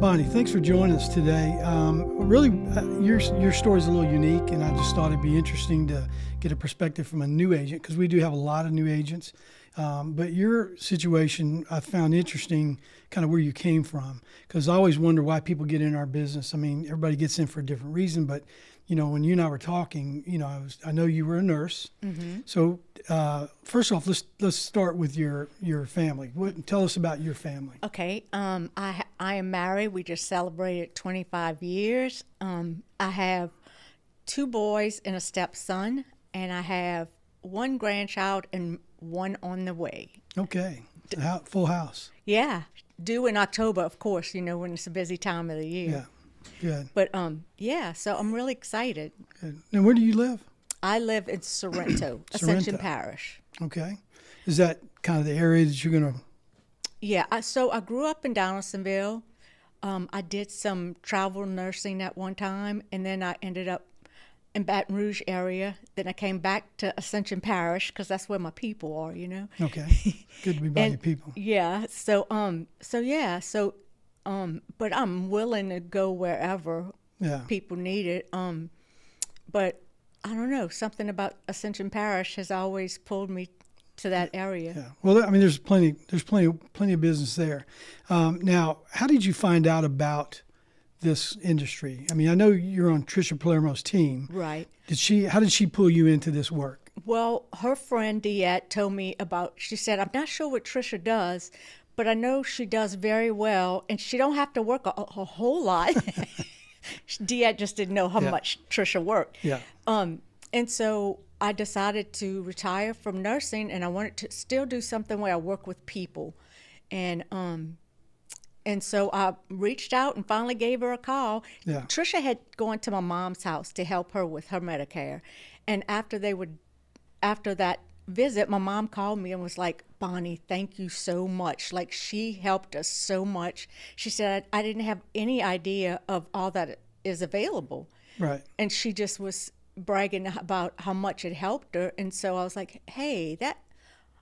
Bonnie, thanks for joining us today. Really, your story is a little unique, and I just thought it'd be interesting to get a perspective from a new agent, because we do have a lot of new agents. But your situation I found interesting, kind of where you came from, because I always wonder why people get in our business. I mean, everybody gets in for a different reason, but when you and I were talking, I know you were a nurse. Mm-hmm. So first off, let's start with your family. Tell us about your family. Okay. I am married. We just celebrated 25 years. I have 2 boys and a stepson, and I have 1 grandchild and 1 on the way. Okay. Full house. Yeah. Due in October, of course, when it's a busy time of the year. Yeah. Good. But so I'm really excited. Good. And where do you live? I live in Sorrento, Ascension Parish. Okay. Is that kind of the area that you're going to? Yeah. So I grew up in Donaldsonville. I did some travel nursing at one time, and then I ended up in Baton Rouge area. Then I came back to Ascension Parish because that's where my people are. Okay. Good to be by your people. Yeah. But I'm willing to go wherever people need it. But I don't know, something about Ascension Parish has always pulled me to that area. Yeah. Well, I mean, there's plenty of business there. Now, how did you find out about this industry? I mean, I know you're on Tricia Palermo's team. Right. How did she pull you into this work? Well, her friend Diette told me she said, I'm not sure what Tricia does, but I know she does very well, and she don't have to work a whole lot. Diette just didn't know how much Tricia worked. Yeah. And so I decided to retire from nursing, and I wanted to still do something where I work with people. And so I reached out and finally gave her a call. Yeah. Tricia had gone to my mom's house to help her with her Medicare. And after that visit, my mom called me and was like, Bonnie, thank you so much. Like, she helped us so much. She said, I didn't have any idea of all that is available. Right. And she just was bragging about how much it helped her. And so I was like, hey,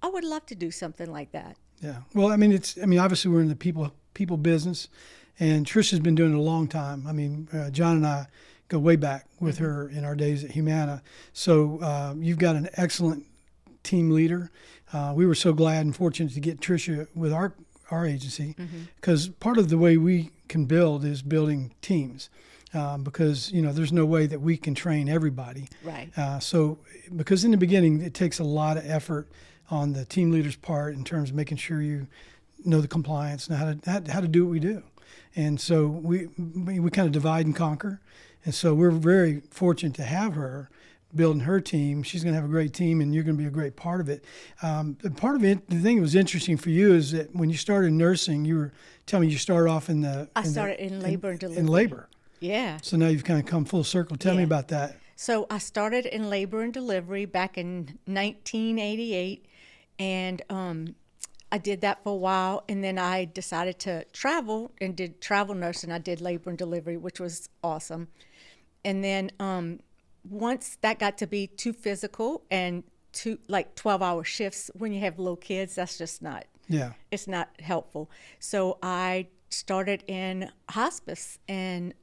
I would love to do something like that. Yeah. Well, I mean, obviously we're in the people business, and Tricia's been doing it a long time. I mean, John and I go way back with her in our days at Humana. So you've got an excellent team leader. We were so glad and fortunate to get Tricia with our agency, because part of the way we can build is building teams, because there's no way that we can train everybody. Right. So because in the beginning it takes a lot of effort on the team leader's part in terms of making sure you know the compliance, know how to do what we do, and so we kind of divide and conquer, and so we're very fortunate to have her building her team. She's going to have a great team, and you're going to be a great part of it. Part of it, the thing that was interesting for you is that when you started nursing, you were telling me you started off in labor and delivery. In labor. Yeah. So now you've kind of come full circle. Tell me about that. So I started in labor and delivery back in 1988, and I did that for a while, and then I decided to travel and did travel nursing. I did labor and delivery, which was awesome. And then once that got to be too physical and too 12-hour shifts when you have little kids, that's just not. Yeah. It's not helpful. So I started in hospice and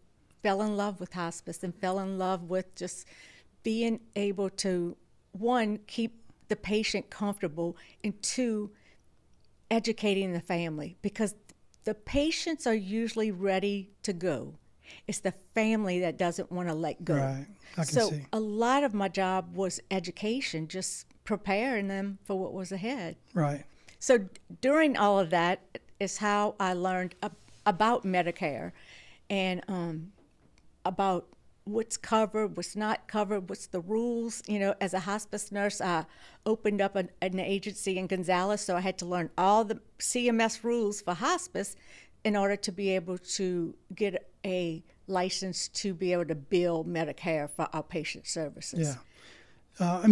fell in love with hospice and fell in love with just being able to, 1, keep the patient comfortable, and 2, educating the family, because the patients are usually ready to go. It's the family that doesn't want to let go. Right. I can so see. A lot of my job was education, just preparing them for what was ahead. Right. So during all of that is how I learned about Medicare and about what's covered, what's not covered, what's the rules. As a hospice nurse, I opened up an agency in Gonzales, so I had to learn all the CMS rules for hospice in order to be able to get a license to be able to bill Medicare for outpatient services. Yeah.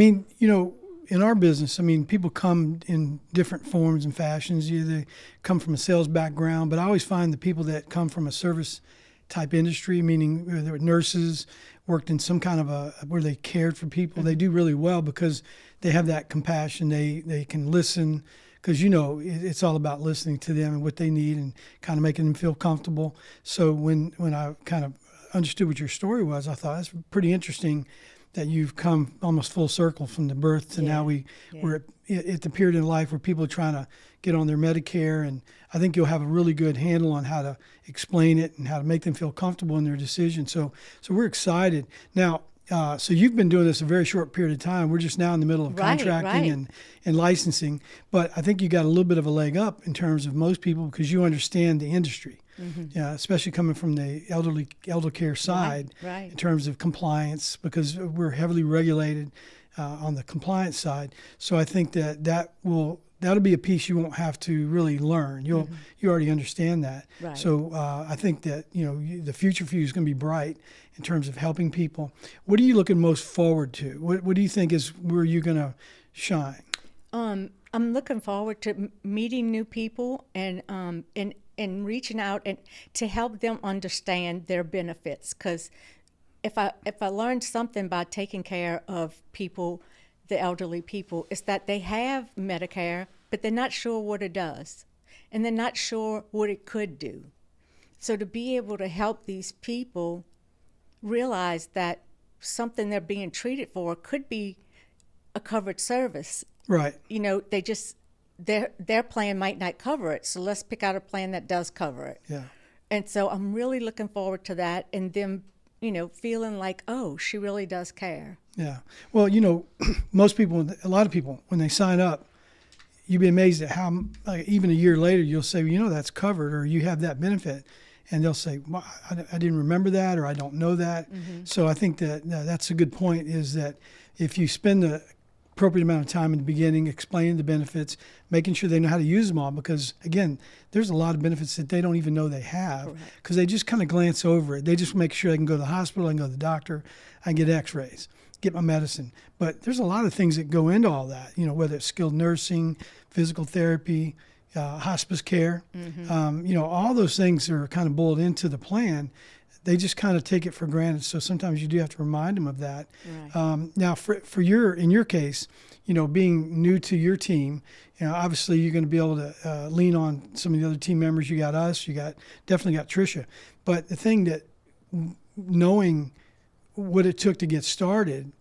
In our business, people come in different forms and fashions. They come from a sales background, but I always find the people that come from a service type industry, meaning they were nurses, worked in some kind of where they cared for people, they do really well because they have that compassion. They can listen, because it's all about listening to them and what they need and kind of making them feel comfortable. So when I kind of understood what your story was, I thought that's pretty interesting that you've come almost full circle from the birth to now we're at the period in life where people are trying to get on their Medicare, and I think you'll have a really good handle on how to explain it and how to make them feel comfortable in their decision. So we're excited. Now, so you've been doing this a very short period of time. We're just now in the middle of contracting and licensing, but I think you got a little bit of a leg up in terms of most people because you understand the industry. Especially coming from the elder care side in terms of compliance, because we're heavily regulated on the compliance side. So I think that'll be a piece you won't have to really learn. You already understand that. Right. So I think that the future for you is going to be bright in terms of helping people. What are you looking most forward to? What do you think is where you're going to shine? I'm looking forward to meeting new people and reaching out and to help them understand their benefits. Because if I learned something by taking care of people, the elderly people, is that they have Medicare, but they're not sure what it does, and they're not sure what it could do. So to be able to help these people realize that something they're being treated for could be a covered service. Right. They just their plan might not cover it, so let's pick out a plan that does cover it. Yeah. And so I'm really looking forward to that, and them, feeling like, oh, she really does care. Yeah. Well, most people, a lot of people, when they sign up, you'd be amazed at how, even a year later, you'll say, that's covered, or you have that benefit. And they'll say, well, I didn't remember that, or I don't know that. So I think that's a good point, is that if you spend the appropriate amount of time in the beginning explaining the benefits, making sure they know how to use them all, because again, there's a lot of benefits that they don't even know they have, because they just kind of glance over it. They just make sure they can go to the hospital, I can go to the doctor, I can get x-rays, get my medicine. But there's a lot of things that go into all that, whether it's skilled nursing, physical therapy, hospice care, all those things are kind of boiled into the plan. They just kind of take it for granted. So sometimes you do have to remind them of that. Right. Now, in your case, being new to your team, obviously you're going to be able to lean on some of the other team members. You got us. Definitely got Tricia. But the thing that, knowing what it took to get started,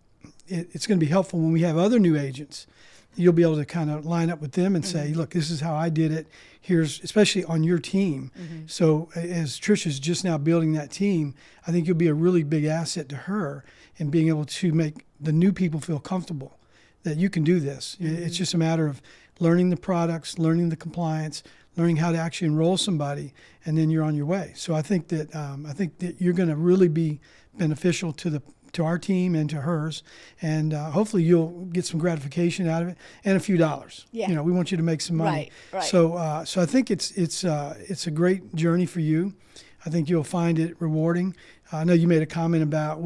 it's going to be helpful when we have other new agents. You'll be able to kind of line up with them and say, look, this is how I did it. Here's, especially on your team. So as Tricia's just now building that team, I think you'll be a really big asset to her in being able to make the new people feel comfortable that you can do this. It's just a matter of learning the products, learning the compliance, learning how to actually enroll somebody, and then you're on your way. So I think that you're going to really be beneficial to our team and to hers, and hopefully you'll get some gratification out of it and a few dollars. Yeah. We want you to make some money. Right. So I think it's a great journey for you. I think you'll find it rewarding. I know you made a comment about,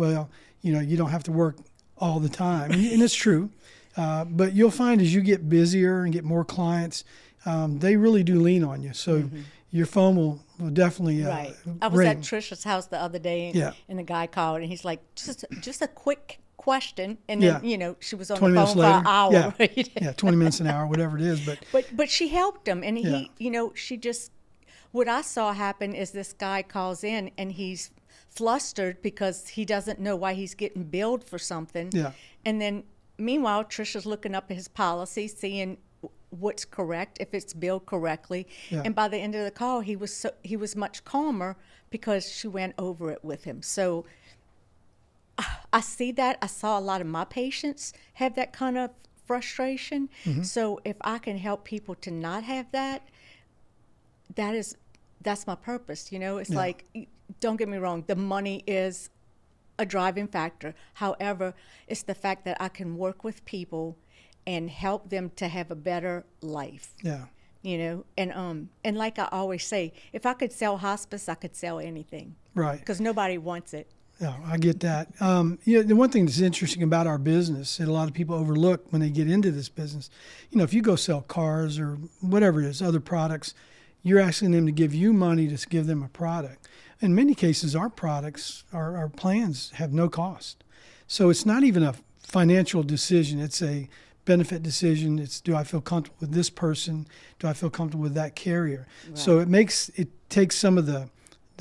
you don't have to work all the time, and it's true. But you'll find as you get busier and get more clients, they really do lean on you. So your phone will definitely right. I was at Tricia's house the other day, and the guy called, and he's like, just a quick question, and then she was on the phone for an hour. Yeah, right? 20 minutes an hour, whatever it is. But she helped him, and he, she just, what I saw happen is this guy calls in, and he's flustered because he doesn't know why he's getting billed for something. Yeah. And then meanwhile, Tricia's looking up at his policy, seeing what's correct, if it's billed correctly. Yeah. And by the end of the call, he was much calmer because she went over it with him. So I see that. I saw a lot of my patients have that kind of frustration. So if I can help people to not have that, that's my purpose. It's like, don't get me wrong, the money is a driving factor. However, it's the fact that I can work with people and help them to have a better life. Yeah. And like I always say, if I could sell hospice, I could sell anything. Right. Because nobody wants it. Yeah, I get that. The one thing that's interesting about our business that a lot of people overlook when they get into this business, if you go sell cars or whatever it is, other products, you're asking them to give you money to give them a product. In many cases, our products, our plans have no cost. So it's not even a financial decision. It's a benefit decision. It's, do I feel comfortable with this person? Do I feel comfortable with that carrier? Right. So it takes some of the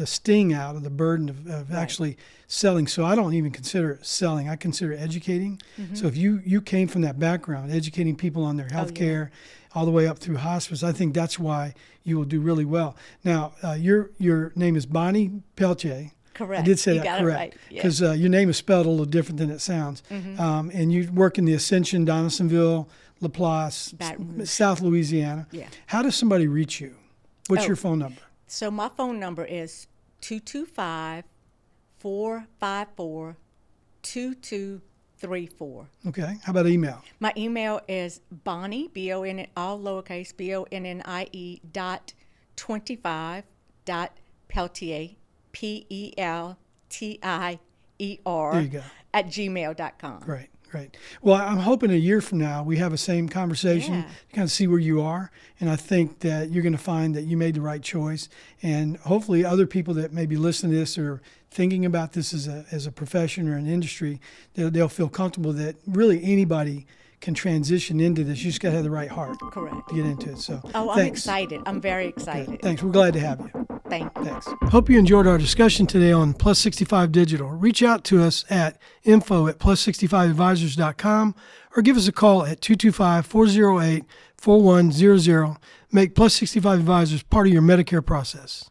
sting out of the burden of actually selling. So I don't even consider it selling. I consider it educating. So if you came from that background, educating people on their health care, all the way up through hospice, I think that's why you will do really well. Now, your name is Bonnie Peltier. Correct. I did say You that got it correct, right. Yeah. because your name is spelled a little different than it sounds. And you work in the Ascension, Donaldsonville, Laplace, Baton Rouge. South Louisiana. Yeah. How does somebody reach you? What's your phone number? So my phone number is 225-454-2234. Okay. How about email? My email is Bonnie, B-O-N, all lowercase, B-O-N-N-I-E .25.Peltier, P-E-L-T-I-E-R There you go. at gmail.com. Great. Well, I'm hoping a year from now we have the same conversation, kind of see where you are. And I think that you're going to find that you made the right choice. And hopefully other people that may be listening to this or thinking about this as a profession or an industry, they'll feel comfortable that really anybody can transition into this. You just got to have the right heart Correct. to get into it. So I'm thanks. excited. I'm very excited. Good. Thanks. We're glad to have you. Thank you. Thanks. Hope you enjoyed our discussion today on Plus 65 Digital. Reach out to us at info@plus65advisors.com or give us a call at 225-408-4100. Make Plus 65 Advisors part of your Medicare process.